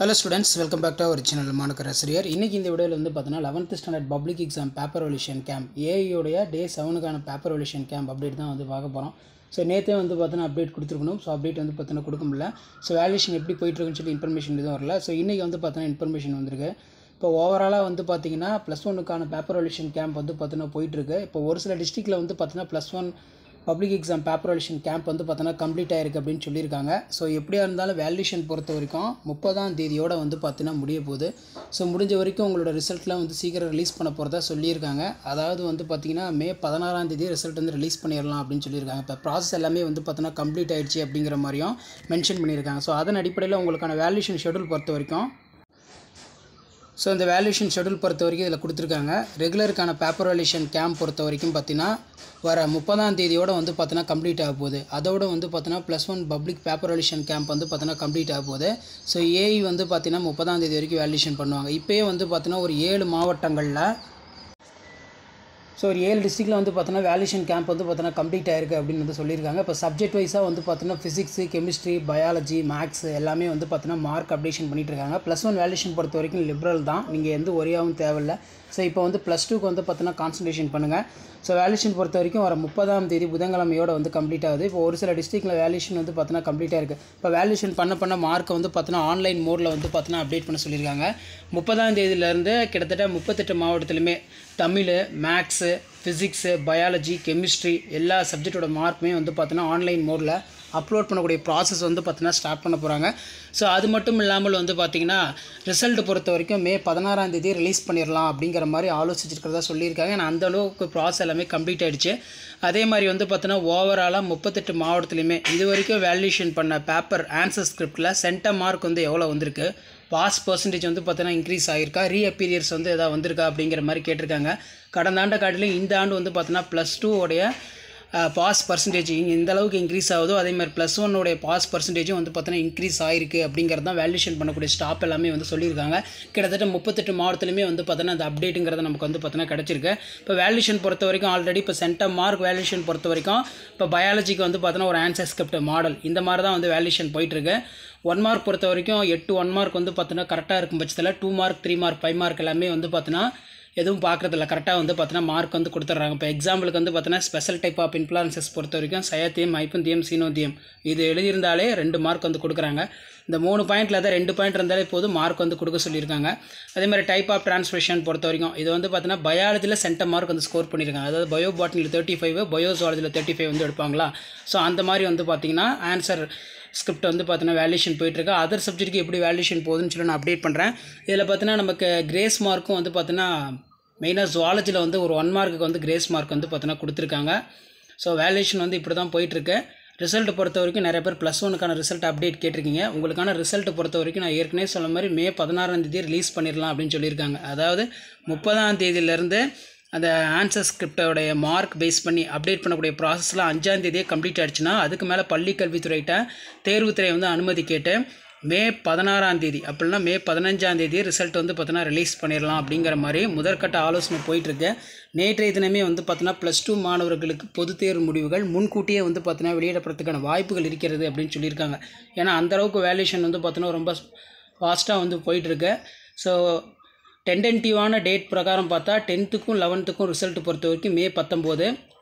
Hello students, welcome back to our channel Manukar Asriyar. இன்னைக்கு இந்த வீடியோல வந்து பார்த்தீங்கன்னா 11th standard public exam paper valuation camp AI உடைய டே 7க்கான பேப்பர் வேல்யூஷன் கேம்ப் அப்டேட் தான் வந்து பார்க்க போறோம். ஸோ நேற்றே வந்து பார்த்தீங்கன்னா அப்டேட் கொடுத்துருக்கணும். ஸோ அப்டேட் வந்து பார்த்தீங்கன்னா கொடுக்க முடியல. ஸோ வேல்யூஷன் எப்படி போயிட்டு இருக்குன்னு சொல்லி இன்ஃபர்மேஷன் எதுவும் வரல. ஸோ இன்றைக்கி வந்து பார்த்தீங்கன்னா இன்ஃபர்மேஷன் வந்திருக்கு. இப்போ ஓவராலாக வந்து பார்த்தீங்கன்னா +1க்கான பேப்பர் வேல்யூஷன் கேம்ப் வந்து பார்த்தீங்கன்னா போயிட்டுருக்கு. இப்போ ஒரு சில டிஸ்ட்ரிக்டில் வந்து பார்த்தீங்கன்னா +1 public exam paper valuation camp வந்து பார்த்தீங்கன்னா கம்ப்ளீட் ஆயிருக்கு அப்படின்னு சொல்லியிருக்காங்க. ஸோ எப்படியா இருந்தாலும் வேல்யூஷன் பொறுத்த வரைக்கும் 30ஆம் தேதியோட வந்து பார்த்தீங்கன்னா முடிய போகுது. ஸோ முடிஞ்ச வரைக்கும் உங்களோட ரிசல்ட்லாம் வந்து சீக்கிரம் ரிலீஸ் பண்ண போகிறதா சொல்லியிருக்காங்க. அதாவது வந்து பார்த்திங்கன்னா மே 16ஆம் தேதி ரிசல்ட் வந்து ரிலீஸ் பண்ணிடலாம் அப்படின்னு சொல்லியிருக்காங்க. இப்போ ப்ராசஸ் எல்லாமே வந்து பார்த்தீங்கன்னா கம்ப்ளீட் ஆயிடுச்சு அப்படிங்கிற மாதிரியும் மென்ஷன் பண்ணியிருக்காங்க. ஸோ அதன் அடிப்படையில் உங்களுக்கான வேல்யூஷன் ஷெடியூல் பொறுத்த வரைக்கும் இந்த வேல்யூஷன் ஷெடியூல் பொறுத்த வரைக்கும் இதில் கொடுத்துருக்காங்க. ரெகுலருக்கான பேப்பர் வேல்யூஷன் கேம்ப் பொறுத்த வரைக்கும் பார்த்தீங்கன்னா வர 30ஆம் தேதியோட வந்து பார்த்தீங்கன்னா கம்ப்ளீட் ஆக போகுது. அதோட வந்து பார்த்தீங்கன்னா +1 பப்ளிக் பேப்பர் வேல்யூஷன் கேம்ப் வந்து பார்த்தீங்கன்னா கம்ப்ளீட் ஆக போகுது. ஸோ ஏஐ வந்து பார்த்தீங்கன்னா 30ஆம் தேதி வரைக்கும் வேல்யூஷன் பண்ணுவாங்க. இப்போயே வந்து பார்த்தீங்கன்னா ஒரு 7 மாவட்டங்களில் ஒரு 7 டிஸ்ட்ரிக்டில் வந்து பார்த்தீங்கன்னா வேல்யூஷன் கேம்ப் வந்து பார்த்தீங்கன்னா கம்ப்ளீட் ஆயிருக்கு அப்படின்னு வந்து சொல்லியிருக்காங்க. இப்போ சப்ஜெக்ட் வைஸாக வந்து பார்த்தீங்கன்னா ஃபிசிக்ஸு, கெமிஸ்ட்ரி, பயாலஜி, மேக்ஸ் எல்லாமே வந்து பார்த்தீங்கன்னா மார்க் அப்டேஷன் பண்ணிகிட்டு இருக்காங்க. +1 வேல்யூஷன் பொறுத்த வரைக்கும் லிபரல் தான், நீங்கள் எந்த ஒரேயாவும் தேவையில்லை. ஸோ இப்போ வந்து +2க்கு வந்து பார்த்தீங்கன்னா கான்சன்ட்ரேஷன் பண்ணுங்கள். ஸோ வேல்யூஷன் பொறுத்த வரைக்கும் வர 30ஆம் தேதி புதன்கிழமையோட வந்து கம்ப்ளீட் ஆகுது. இப்போ ஒரு சில டிஸ்ட்ரிக்டில் வேல்யூஷன் வந்து பார்த்தீங்கன்னா கம்ப்ளீட்டாக இருக்குது. இப்போ வேல்யூஷன் பண்ண மார்க்கை வந்து பார்த்தீங்கன்னா ஆன்லைன் மோடில் வந்து பார்த்தீங்கன்னா அப்டேட் பண்ண சொல்லியிருக்காங்க. 30ஆம் தேதியிலேருந்து கிட்டத்தட்ட 38 மாவட்டத்துலையுமே Tamil, maths, physics, biology, chemistry எல்லா சப்ஜெக்டோட மார்க்குமே வந்து பார்த்தீங்கன்னா ஆன்லைன் மோடில் அப்லோட் பண்ணக்கூடிய ப்ராசஸ் வந்து பார்த்தீங்கன்னா ஸ்டார்ட் பண்ண போகிறாங்க. ஸோ அது மட்டும் இல்லாமல் வந்து பார்த்திங்கன்னா ரிசல்ட் பொறுத்த வரைக்கும் மே 16ஆம் தேதி ரிலீஸ் பண்ணிடலாம் அப்படிங்கிற மாதிரி ஆலோசிச்சிருக்கிறதா சொல்லியிருக்காங்க. ஏன்னா அந்தளவுக்கு ப்ராசஸ் எல்லாமே கம்ப்ளீட் ஆகிடுச்சு. அதே மாதிரி வந்து பார்த்தீங்கன்னா ஓவராலாக 38 மாவட்டத்துலையுமே இது வரைக்கும் வேல்யூஷன் பண்ண பேப்பர் ஆன்சர் ஸ்கிரிப்டில் சென்டம் மார்க் வந்து எவ்வளோ வந்திருக்கு, பாஸ் பர்சன்டேஜ் வந்து பார்த்தீங்கன்னா இன்க்ரீஸ் ஆகிருக்கா, ரீஅப்பீரியர்ஸ் வந்து எதாவது வந்திருக்கா அப்படிங்கிற மாதிரி கேட்டிருக்காங்க. கடந்த ஆண்டை காட்டிலும் இந்த ஆண்டு வந்து பார்த்தீங்கன்னா +2 உடைய பாஸ் பர்சன்டேஜ் இந்த அளவுக்கு இன்க்ரீஸ் ஆகுதோ அதே மாதிரி +1 உடைய பாஸ் பர்சன்டேஜும் வந்து பார்த்தீங்கன்னா இன்க்ரீஸ் ஆகிருக்கு அப்படிங்கிறது தான் வேல்யூஷன் பண்ணக்கூடிய ஸ்டாப் எல்லாமே வந்து சொல்லியிருக்காங்க. கிட்டத்தட்ட 38 மாவட்டத்துலையுமே வந்து பார்த்தீங்கன்னா அந்த அப்டேட்டுங்கிறது நமக்கு வந்து பார்த்தீங்கன்னா கிடச்சிருக்கு. இப்போ வேல்யூஷன் பொறுத்த வரைக்கும் ஆல்ரெடி இப்போ சென்டம் மார்க் வேல்யூஷன் பொறுத்த வரைக்கும் இப்போ பயாலஜிக்கு வந்து பார்த்தீங்கன்னா ஒரு ஆன்சர் ஸ்கிரிப்ட் மாடல் இந்த மாதிரி தான் வந்து வேல்யூஷன் போயிட்டுருக்கு. 1 மார்க் பொறுத்த வரைக்கும் 8 1 மார்க் வந்து பார்த்தீங்கன்னா கரெக்டாக இருக்கும் பட்சத்தில் 2 மார்க் 3 மார்க் 5 மார்க் எல்லாமே வந்து பார்த்தீங்கன்னா எதுவும் பார்க்குறதில்ல, கரெக்டாக வந்து பார்த்தீங்கன்னா மார்க் வந்து கொடுத்துட்றாங்க. இப்போ எக்ஸாம்பிளுக்கு வந்து பார்த்தீங்கன்னா ஸ்பெஷல் டைப் ஆஃப் இன்ஃப்ளூயன்சஸ் பொறுத்த வரைக்கும் சயத்தியம், ஹைப்பந்தியம், சீனோதியம் இது எழுதியிருந்தாலே 2 மார்க் வந்து கொடுக்குறாங்க. இந்த 3 பாயிண்டில் தான் 2 பாயிண்ட் இருந்தாலே போதும் மார்க் வந்து கொடுக்க சொல்லியிருக்காங்க. அதே மாதிரி டைப் ஆஃப் டிரான்ஸ்மிஷன் பொறுத்த வரைக்கும் இது வந்து பார்த்தீங்கன்னா பயாலஜியில் சென்டம் மார்க் வந்து ஸ்கோர் பண்ணியிருக்காங்க. அதாவது பயோ பாட்னியில் 35, பயோ ஜுவாலஜியில் 35 வந்து எடுப்பாங்களா. ஸோ அந்த மாதிரி வந்து பார்த்தீங்கன்னா ஆன்சர் ஸ்கிரிப்ட் வந்து பார்த்தீங்கன்னா வேல்யூஷன் போயிட்டுருக்கு. அதர் சப்ஜெக்ட்டுக்கு எப்படி வேல்யூஷன் போகுதுன்னு சொல்லி நான் அப்டேட் பண்ணுறேன். இதில் பார்த்தீங்கன்னா நமக்கு கிரேஸ் மார்க்கும் வந்து பார்த்தீங்கன்னா மெயினாக ஜுவாலஜியில் வந்து ஒரு 1 மார்க்குக்கு வந்து கிரேஸ் மார்க் வந்து பார்த்தீங்கன்னா கொடுத்துருக்காங்க. ஸோ வேல்யூஷன் வந்து இப்படி தான் போயிட்டுருக்கு. ரிசல்ட் பொறுத்த வரைக்கும் நிறைய பேர் +1க்கான ரிசல்ட் அப்டேட் கேட்டிருக்கீங்க. உங்களுக்கான ரிசல்ட் பொறுத்த வரைக்கும் நான் ஏற்கனவே சொன்ன மாதிரி மே 16ஆம் தேதி ரிலீஸ் பண்ணிடலாம் அப்படின்னு சொல்லியிருக்காங்க. அதாவது 30ஆம் தேதியிலேருந்து அந்த ஆன்சர் ஸ்கிரிப்டோடைய மார்க் பேஸ் பண்ணி அப்டேட் பண்ணக்கூடிய ப்ராசஸில் 5ஆம் தேதியே கம்ப்ளீட் ஆகிடுச்சுன்னா அதுக்கு மேலே பள்ளி கல்வித்துறையிட்ட தேர்வுத்துறை வந்து அனுமதி கேட்டு மே 16ஆம் தேதி அப்படின்னா மே 15ஆம் தேதி ரிசல்ட் வந்து பார்த்தீங்கன்னா ரிலீஸ் பண்ணிடலாம் அப்படிங்கிற மாதிரி முதற்கட்ட ஆலோசனை போயிட்டுருக்கு. நேற்றைய தினமே வந்து பார்த்தீங்கன்னா +2 மாணவர்களுக்கு பொதுத் தேர்வு முடிவுகள் முன்கூட்டியே வந்து பார்த்தீங்கன்னா வெளியிடப்படுறதுக்கான வாய்ப்புகள் இருக்கிறது அப்படின்னு சொல்லியிருக்காங்க. ஏன்னா அந்தளவுக்கு வேல்யூஷன் வந்து பார்த்தீங்கன்னா ரொம்ப ஃபாஸ்ட்டாக வந்து போயிட்டுருக்கு. ஸோ டென்டென்டிவான டேட் பிரகாரம் பார்த்தா 10த்துக்கும் 11த்துக்கும் ரிசல்ட் பொறுத்த வரைக்கும் மே 19,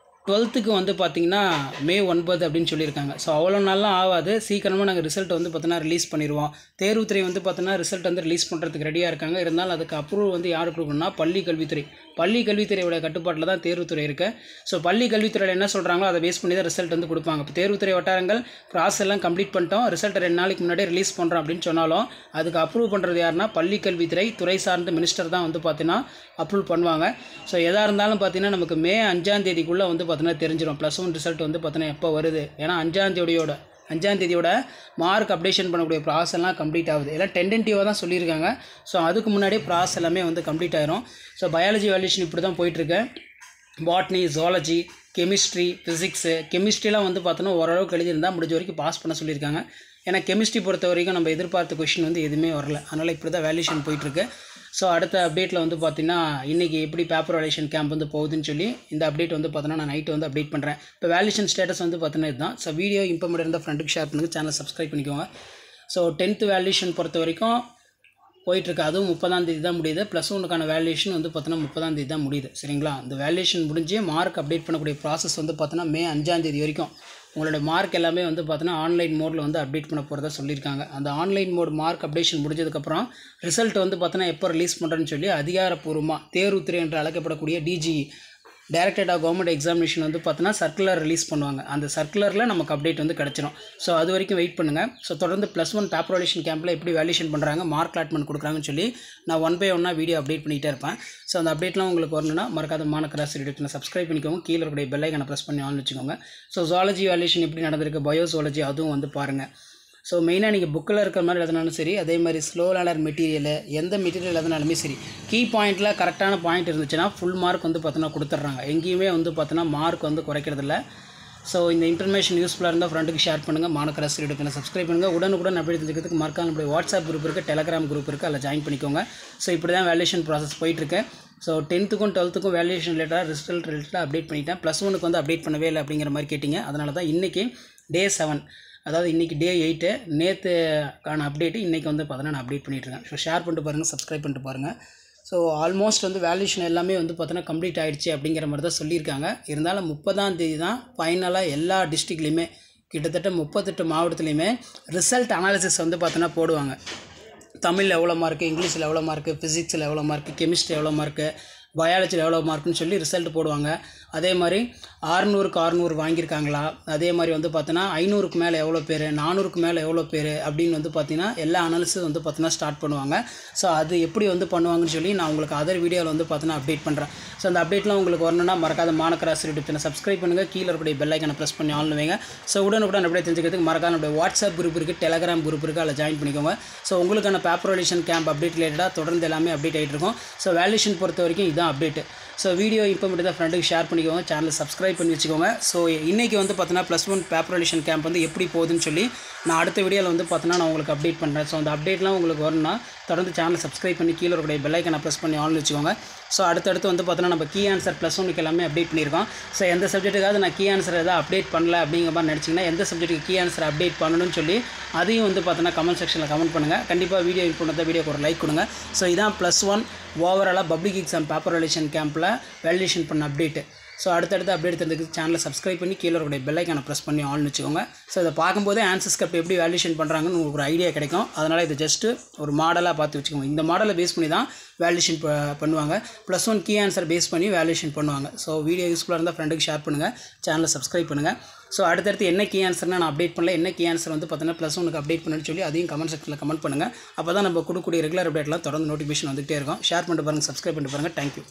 12த்துக்கு வந்து பார்த்திங்கன்னா மே 9 அப்படின்னு சொல்லியிருக்காங்க. ஸோ அவ்வளோ நாள்லாம் ஆகாது, சீக்கிரமாக நாங்கள் ரிசல்ட் வந்து பார்த்தீங்கன்னா ரிலீஸ் பண்ணிடுவோம். தேர்வுத்துறை வந்து பார்த்தீங்கன்னா ரிசல்ட் வந்து ரிலீஸ் பண்ணுறதுக்கு ரெடியாக இருக்காங்க. இருந்தாலும் அதுக்கு அப்ரூவல் வந்து யார் கொடுக்கணும்னா பள்ளி கல்வித்துறை. பள்ளி கல்வித்துறையோட கட்டுப்பாட்டில் தான் தேர்வுத்துறை இருக்குது. ஸோ பள்ளி கல்வித்துறையில் என்ன சொல்கிறாங்களோ அதை பேஸ் பண்ணி தான் ரிசல்ட் வந்து கொடுப்பாங்க. இப்போ தேர்வுத்துறை வட்டாரங்கள் ப்ராசஸ் எல்லாம் கம்ப்ளீட் பண்ணிட்டோம், ரிசல்ட் 2 நாளைக்கு முன்னாடியே ரிலீஸ் பண்ணுறோம் அப்படின்னு சொன்னாலும் அதுக்கு அப்ரூவ் பண்ணுறது யாருன்னா பள்ளி கல்வித்துறை துறை சார்ந்த மினிஸ்டர் தான் வந்து பார்த்தீங்கன்னா அப்ரூவ் பண்ணுவாங்க. ஸோ எதாக இருந்தாலும் பார்த்தீங்கன்னா நமக்கு மே 5ஆம் தேதிக்குள்ளே வந்து பார்த்தீங்கன்னா தெரிஞ்சிடும் +1 ரிசல்ட் வந்து பார்த்தீங்கன்னா எப்போ வருது. ஏன்னா 5ஆம் தேதியோட மார்க் அப்டேஷன் பண்ணக்கூடிய ப்ராசஸ் எல்லாம் கம்ப்ளீட் ஆகுது. எல்லாம் டென்டென்டிவாக தான் சொல்லியிருக்காங்க. ஸோ அதுக்கு முன்னாடியே ப்ராசஸ் எல்லாமே வந்து கம்ப்ளீட் ஆயிரும். ஸோ பயாலஜி வேல்யூஷன் இப்படி தான் போயிட்டுருக்கு. பாட்னி, ஜுவாலஜி, கெமிஸ்ட்ரி, ஃபிசிக்ஸு, கெமிஸ்ட்ரிலாம் வந்து பார்த்தோன்னா ஓரளவுக்கு எழுதியிருந்தால் முடிஞ்ச வரைக்கும் பாஸ் பண்ண சொல்லியிருக்காங்க. ஏன்னா கெமிஸ்ட்ரி பொறுத்த வரைக்கும் நம்ம எதிர்பார்த்த கொஷின் வந்து எதுவுமே வரல. அதனால் இப்படி தான் வேல்யூஷன் போயிட்டுருக்கு. ஸோ அடுத்த அப்டேட்டில் வந்து பார்த்திங்கன்னா இன்றைக்கி எப்படி பேப்பர் வேல்யூஷன் கேம்ப் வந்து போகுதுன்னு சொல்லி இந்த அப்டேட் வந்து பார்த்தோன்னா நான் நைட்டு வந்து அப்டேட் பண்ணுறேன். இப்போ வேல்யூஷன் ஸ்டேட்டஸ் வந்து பார்த்தீங்கன்னா இதுதான். ஸோ வீடியோ இம்பார்ட்டன்ட் இருந்தால் ஃப்ரெண்டுக்கு ஷேர் பண்ணுங்கள், சேனல் சப்ஸ்கிரைப் பண்ணிக்கோங்க. ஸோ 10th வேல்யூஷன் பொறுத்த வரைக்கும் போயிட்டுருக்கு. அதுவும் 30ஆம் தேதி தான் முடியுது. ப்ளஸ் ஒன்றுக்கான வேல்யூஷன் வந்து பார்த்தோன்னா 30ஆம் தேதி தான் முடியுது. சரிங்களா? இந்த வேல்யூஷன் முடிஞ்சு மார்க் அப்டேட் பண்ணக்கூடிய ப்ராசஸ் வந்து பார்த்தோன்னா மே 5ஆம் தேதி வரைக்கும் உங்களோட மார்க் எல்லாமே வந்து பார்த்தோன்னா ஆன்லைன் மோடில் வந்து அப்டேட் பண்ண போகிறதா சொல்லியிருக்காங்க. அந்த ஆன்லைன் மோட் மார்க் அப்டேஷன் முடிஞ்சதுக்கப்புறம் ரிசல்ட் வந்து பார்த்தோன்னா எப்போ ரிலீஸ் பண்ணுறேன்னு சொல்லி அதிகாரப்பூர்வமாக தேர்வுத்துறை என்று அழைக்கப்படக்கூடிய டிஜி டைரக்டரேட் ஆஃப் கவர்மெண்ட் எக்ஸாமினேஷன் வந்து பார்த்தோன்னா சர்க்குலர் ரிலீஸ் பண்ணுவாங்க. அந்த சர்க்குலரில் நமக்கு அப்டேட் வந்து கிடச்சிரும். ஸோ அது வரைக்கும் வெயிட் பண்ணுங்கள். ஸோ தொடர்ந்து +1 பேப்பர் வேல்யூஷன் கேம்பில் எப்படி வேல்யூஷன் பண்ணுறாங்க, மார்க் அலாட்மெண்ட் கொடுக்குறாங்கன்னு சொல்லி நான் 1 by 1 வீடியோ அப்டேட் பண்ணிகிட்டே இருப்பேன். ஸோ அந்த அப்டேட்லாம் உங்களுக்கு வரணும்னா மறக்காத மானக்கராசி யூடியூப்ல சப்ஸ்கிரைப் பண்ணிக்கோங்க. கீழே இருக்கக்கூடிய பெல் ஐக்கானை ப்ரெஸ் பண்ணி ஆன் வச்சுக்கோங்க. ஸோ ஜுவாலஜி வேல்யூஷன் எப்படி நடந்திருக்கு, பயோஜுவாலஜி அதுவும் வந்து பாருங்கள். ஸோ மெயினாக நீங்கள் புக்கில் இருக்கிற மாதிரி எழுதினாலும் சரி, அதே மாதிரி ஸ்லோ லேர்னர் மெட்டீரியல் எந்த மெட்டீரியல் எழுதினாலுமே சரி, கீ பாயிண்ட்டில் கரெக்டான பாயிண்ட் இருந்துச்சுன்னா ஃபுல் மார்க் வந்து பார்த்தோன்னா கொடுத்துட்றாங்க. எங்கேயுமே வந்து பார்த்தோன்னா மார்க் வந்து குறைக்கிறதில்ல. ஸோ இந்த இன்ஃபர்மேஷன் யூஸ்ஃபுல்லாக இருந்தால் ஃப்ரெண்டுக்கு ஷேர் பண்ணுங்கள். மானக்கராசி யூடியூப் சப்ஸ்கிரைப் பண்ணுங்கள். உடனுக்குடன் அப்படி தெரிஞ்சுக்கிறதுக்கு மறக்காம நம்மளுடைய வாட்ஸ்அப் குரூப் இருக்குது, டெலகிராம் குரூப் இருக்குது, அதில் ஜாயின் பண்ணிக்கோங்க. ஸோ இப்படி தான் வேல்யூஷன் ப்ராசஸ் போயிட்டுருக்கு. ஸோ 10th-க்கும் 12th-க்கும் வேல்யூஷன் ரிலேட்டடாக ரிலேட்டடாக அப்டேட் பண்ணிட்டேன். +1க்கு வந்து அப்டேட் பண்ணவே இல்லை அப்படிங்கிற மாதிரி கேட்டிங்க. அதனால தான் இன்றைக்கி Day 7, அதாவது இன்றைக்கி Day 8, நேற்றுக்கான அப்டேட்டு இன்றைக்கி வந்து பார்த்தோன்னா நான் அப்டேட் பண்ணிகிட்ருக்கேன். ஸோ ஷேர் பண்ணிட்டு பாருங்கள், சப்ஸ்கிரைப் பண்ணிட்டு பாருங்கள். ஸோ ஆல்மோஸ்ட் வந்து வேல்யூஷன் எல்லாமே வந்து பார்த்தோன்னா கம்ப்ளீட் ஆகிடுச்சு அப்படிங்கிற மாதிரி தான் சொல்லியிருக்காங்க. இருந்தாலும் 30ஆம் தேதி தான் ஃபைனலாக எல்லா டிஸ்ட்ரிக்ட்லேயுமே கிட்டத்தட்ட 38 மாவட்டத்துலேயுமே ரிசல்ட் அனாலிசிஸ் வந்து பார்த்தோன்னா போடுவாங்க. தமிழில் எவ்வளோ மார்க்கு, இங்கிலீஷில் எவ்வளோ மார்க்கு, ஃபிசிக்ஸில் எவ்வளோ மார்க்கு, கெமிஸ்ட்ரி எவ்வளோ மார்க்கு, பயாலஜியில் எவ்வளோ மார்க்குன்னு சொல்லி ரிசல்ட் போடுவாங்க. அதே மாதிரி 600க்கு 600 வாங்கியிருக்காங்களா, அதே மாதிரி வந்து பார்த்தோன்னா 500க்கு மேலே எவ்வளோ பேர், 400க்கு மேலே எவ்வளோ பேர் அப்படின்னு வந்து பார்த்தீங்கன்னா எல்லா அனாலிசிஸ் வந்து பார்த்தோன்னா ஸ்டார்ட் பண்ணுவாங்க. ஸோ அது எப்படி வந்து பண்ணுவாங்கன்னு சொல்லி நான் உங்களுக்கு அதர் வீடியோவில் வந்து பார்த்தோன்னா அப்டேட் பண்ணுறேன். ஸோ அந்த அப்டேட்லாம் உங்களுக்கு வரணும்னா மறக்காத மானக்கராசி யூடியூப் சேனல் சப்ஸ்கிரைப் பண்ணுங்கள். கீழே இருக்கக்கூடிய பெல் ஐக்கானை ப்ரெஸ் பண்ணி ஆன் வைங்க. ஸோ உடனுக்குடன் அப்படியே தெரிஞ்சுக்கிறதுக்கு மறக்காத நம்மளுடைய வாட்ஸ்அப் குரூப் இருக்குது, டெலகிராம் குரூப் இருக்குது, அதில் ஜாயின் பண்ணிக்கோங்க. ஸோ உங்களுக்கான பேப்பர் வேல்யூஷன் கேம்ப் அப்டேட் ரிலேட்டடாக தொடர்ந்து எல்லாமே அப்டேட் ஆகிட்டு இருக்கும். ஸோ வேல்யூஷன் பொறுத்த வரைக்கும் இதுதான் அப்டேட். ஸோ வீடியோ இப்போ மட்டும் தான் ஃப்ரெண்டுக்கு ஷேர் பண்ணிக்கோங்க, சேனலை சப்ஸ்கிரைப் பண்ணி வச்சுக்கோங்க. ஸோ இன்றைக்கி வந்து பார்த்தோன்னா +1 பேப்பர் வேல்யூஷன் கேம்ப் வந்து எப்படி போகுதுன்னு சொல்லி நான் அடுத்த வீடியோவில் வந்து பார்த்தோன்னா நான் உங்களுக்கு அப்டேட் பண்ணுறேன். ஸோ அந்த அப்டேட்லாம் உங்களுக்கு வரணும்னா தொடர்ந்து சேனலை சப்ஸ்கிரைப் பண்ணி கீழே இருக்கக்கூடிய பெல் ஐக்கானை ப்ரெஸ் பண்ணி ஆன் வச்சுக்கோங்க. ஸோ அடுத்தடுத்து வந்து பார்த்தோன்னா நம்ம கீ ஆன்சர் +1க்கு எல்லாமே அப்டேட் பண்ணியிருக்கோம். ஸோ எந்த சப்ஜெக்ட்டுக்காவது நான் கீ ஆன்சர் எதாவது அப்டேட் பண்ணல அப்படிங்கிற மாதிரி நினச்சிங்கன்னா எந்த சப்ஜெக்ட்டுக்கு கீ ஆன்சர் அப்டேட் பண்ணணும்னு சொல்லி அதையும் வந்து பார்த்தோன்னா கமெண்ட் செக்ஷனில் கமெண்ட் பண்ணுங்கள். கண்டிப்பாக வீடியோ இம்ப்ரூவ் தான் வீடியோக்கு ஒரு லைக் கொடுங்க. ஸோ இதான் +1 ஓவராலாக பப்ளிக் எக்ஸாம் பேப்பர் வேல்யூஷன் கேம்பில் வேல்யூஷன் பண்ண அப்டேட்டு. ஸோ அடுத்தடுத்து அப்டேட் தெரிஞ்சுக்கு சேனலை சப்ஸ்கிரைப் பண்ணி கீழே இருக்கக்கூடிய பெல் ஐக்கானை ப்ரெஸ் பண்ணி ஆன் வச்சுக்கோங்க. ஸோ இதை பார்க்கும்போதே ஆன்சர் ஸ்கிரிப்ட் எப்படி வேல்யூஷன் பண்ணுறாங்கன்னு உங்களுக்கு ஒரு ஐடியா கிடைக்கும். அதனால் இது ஜஸ்ட்டு ஒரு மாடலாக பார்த்து வச்சுக்கோங்க. இந்த மாடலை பேஸ் பண்ணி தான் வேல்யூஷன் பண்ணுவாங்க. +1 கீ ஆன்சர் பேஸ் பண்ணி வேல்யூஷன் பண்ணுவாங்க. ஸோ வீடியோ யூஸ்ஃபுல்லாக இருந்தால் ஃப்ரெண்டுக்கு ஷேர் பண்ணுங்கள், சேனலை சப்ஸ்கிரைப் பண்ணுங்கள். ஸோ அடுத்தடுத்து என்ன கீ ஆன்சர்னால் நான் அப்டேட் பண்ணல, என்ன கீ ஆன்சர் வந்து பார்த்தீங்கன்னா +1க்கு அப்டேட் பண்ணுன்னு சொல்லி அதையும் கமெண்ட் செக்ஷனில் கமெண்ட் பண்ணுங்கள். அப்போ தான் நம்ம கொடுக்கக்கூடிய ரெகுலர் அப்டேட்லாம் தொடர்ந்து நோட்டிஃபிகேஷன் வந்துகிட்டே இருக்கும். ஷேர் பண்ணிட்டு பாருங்கள், சப்ஸ்கிரைப் பண்ணிட்டு பாருங்கள். தேங்க்யூ.